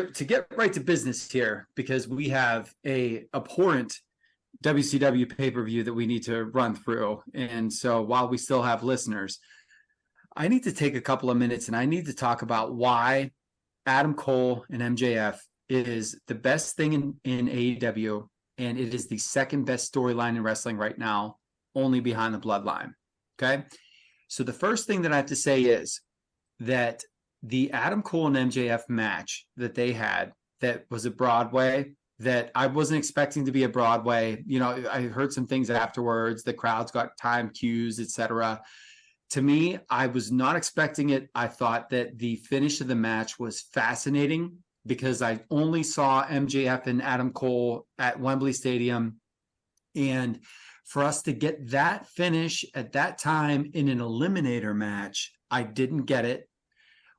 get right to business here, because we have a abhorrent WCW pay-per-view that we need to run through. And so while we still have listeners, I need to take a couple of minutes and I need to talk about why Adam Cole and MJF is the best thing in AEW, and it is the second best storyline in wrestling right now, only behind the Bloodline. Okay. So the first thing that I have to say is that the Adam Cole and MJF match that they had, that was a Broadway, that I wasn't expecting to be a Broadway. You know, I heard some things afterwards. The crowds got time cues, etc. To me, I was not expecting it. I thought that the finish of the match was fascinating because I only saw MJF and Adam Cole at Wembley Stadium. And for us to get that finish at that time in an eliminator match, I didn't get it.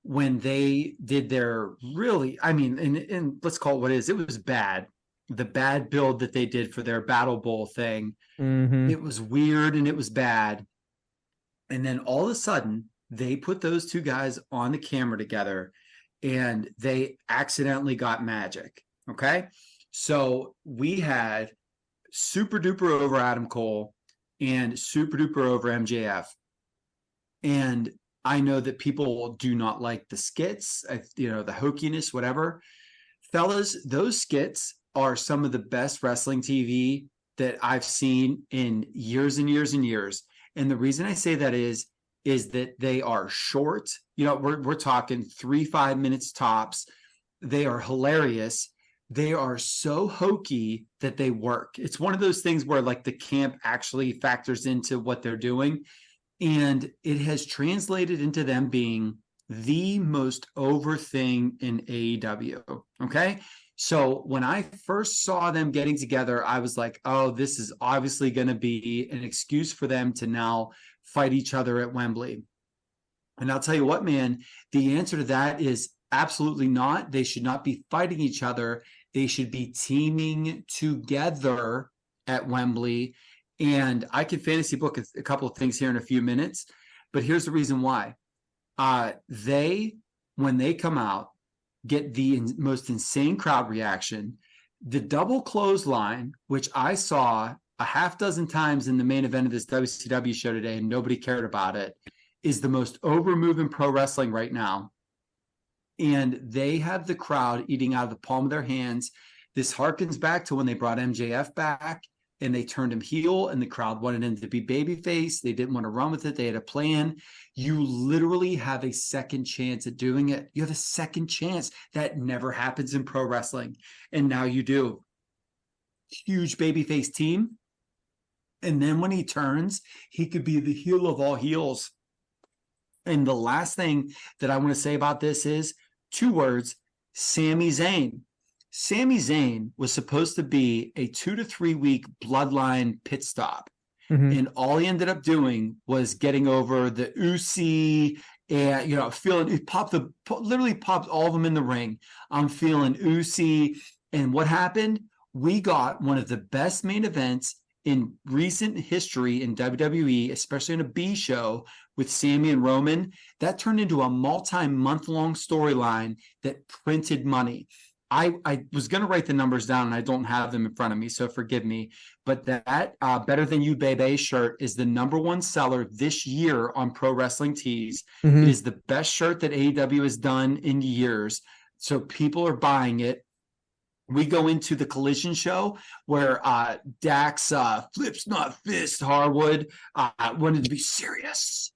When they did their really, I mean, and let's call it what it is, it was bad. The bad build that they did for their Battle Bowl thing, it was weird and it was bad. And then all of a sudden, they put those two guys on the camera together and they accidentally got magic. Okay. So we had super duper over Adam Cole and super duper over MJF. And I know that people do not like the skits, the hokiness, whatever. Fellas, those skits are some of the best wrestling TV that I've seen in years and years and years. And the reason I say that is that they are short. We're talking 3-5 minutes tops. They are hilarious. They are so hokey that they work. It's one of those things where like the camp actually factors into what they're doing. And it has translated into them being the most over thing in AEW. Okay. So when I first saw them getting together, I was like, oh, this is obviously going to be an excuse for them to now fight each other at Wembley. And I'll tell you what, man, the answer to that is absolutely not. They should not be fighting each other. They should be teaming together at Wembley. And I can fantasy book a couple of things here in a few minutes, but here's the reason why. When they come out, get the most insane crowd reaction. The double clothesline, which I saw a half dozen times in the main event of this WCW show today, and nobody cared about it, is the most over move in pro wrestling right now. And they have the crowd eating out of the palm of their hands. This harkens back to when they brought MJF back and they turned him heel and the crowd wanted him to be babyface. They didn't want to run with it. They had a plan. You literally have a second chance at doing it. You have a second chance. That never happens in pro wrestling. And now you do. Huge babyface team. And then when he turns, he could be the heel of all heels. And the last thing that I want to say about this is 2 words: Sami Zayn. Sami Zayn was supposed to be a 2 to 3 week Bloodline pit stop. And all he ended up doing was getting over the Usi and, literally popped all of them in the ring. I'm feeling Usi. And what happened? We got one of the best main events in recent history in WWE, especially in a B show with Sami and Roman. That turned into a multi-month-long storyline that printed money. I was going to write the numbers down and I don't have them in front of me, so forgive me. But that Better Than You Baby shirt is the #1 seller this year on Pro Wrestling Tees. It is the best shirt that AEW has done in years. So people are buying it. We go into the Collision show where Dax flips not fist Harwood wanted to be serious.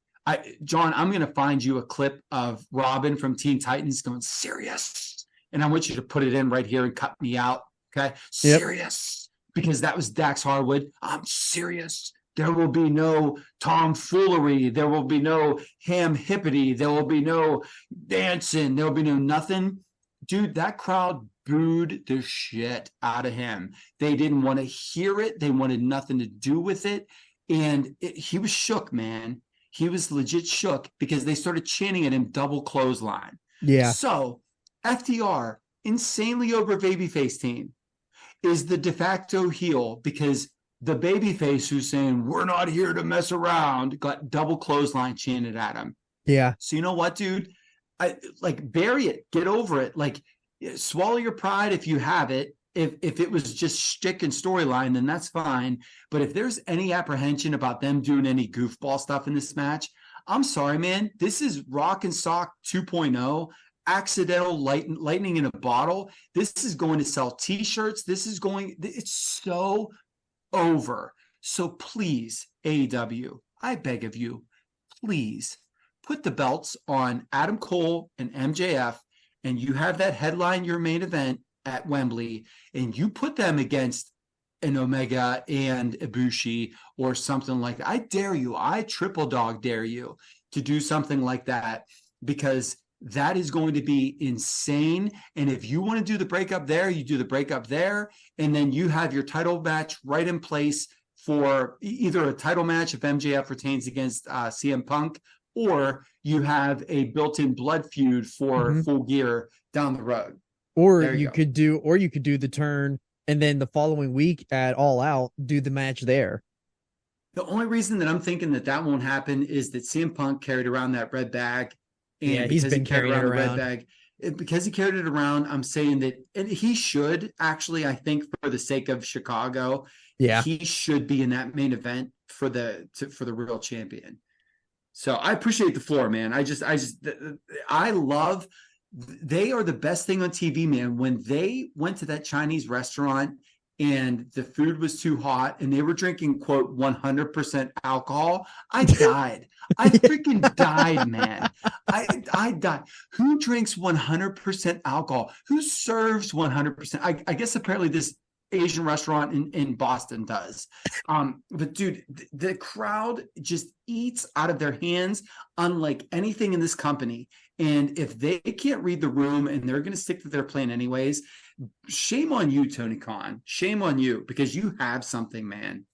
John, I'm going to find you a clip of Robin from Teen Titans going serious. And I want you to put it in right here and cut me out. Okay. Yep. Serious. Because that was Dax Harwood. I'm serious. There will be no tomfoolery. There will be no ham hippity. There will be no dancing. There will be no nothing. Dude, that crowd booed the shit out of him. They didn't want to hear it. They wanted nothing to do with it. And he was shook, man. He was legit shook because they started chanting at him double clothesline. Yeah. So FTR, insanely over babyface team, is the de facto heel because the babyface who's saying, we're not here to mess around, got double clothesline chanted at him. Yeah. So you know what, dude? Bury it. Get over it. Like, swallow your pride if you have it. If it was just shtick and storyline, then that's fine. But if there's any apprehension about them doing any goofball stuff in this match, I'm sorry, man. This is Rock and Sock 2.0, accidental lightning in a bottle. This is going to sell t-shirts. It's so over. So please, AEW, I beg of you, please put the belts on Adam Cole and MJF, and you have that headline your main event at Wembley, and you put them against an Omega and Ibushi or something like that. I dare you. I triple dog dare you to do something like that, because that is going to be insane. And if you want to do the breakup there, you do the breakup there, and then you have your title match right in place for either a title match if MJF retains against CM Punk, or you have a built-in blood feud for Full Gear down the road. Or you could do the turn, and then the following week at All Out, do the match there. The only reason that I'm thinking that won't happen is that CM Punk carried around that red bag. And yeah, he's been carrying it around. The red bag, because he carried it around, I'm saying that, and he should actually, I think, for the sake of Chicago, he should be in that main event for the real champion. So I appreciate the floor, man. I love. They are the best thing on TV, man. When they went to that Chinese restaurant and the food was too hot and they were drinking, quote, 100% alcohol, I died. I freaking died, man. I died. Who drinks 100% alcohol? Who serves 100%? I guess apparently this Asian restaurant in Boston does. But dude, the crowd just eats out of their hands unlike anything in this company. And if they can't read the room and they're going to stick to their plan anyways, shame on you, Tony Khan. Shame on you, because you have something, man.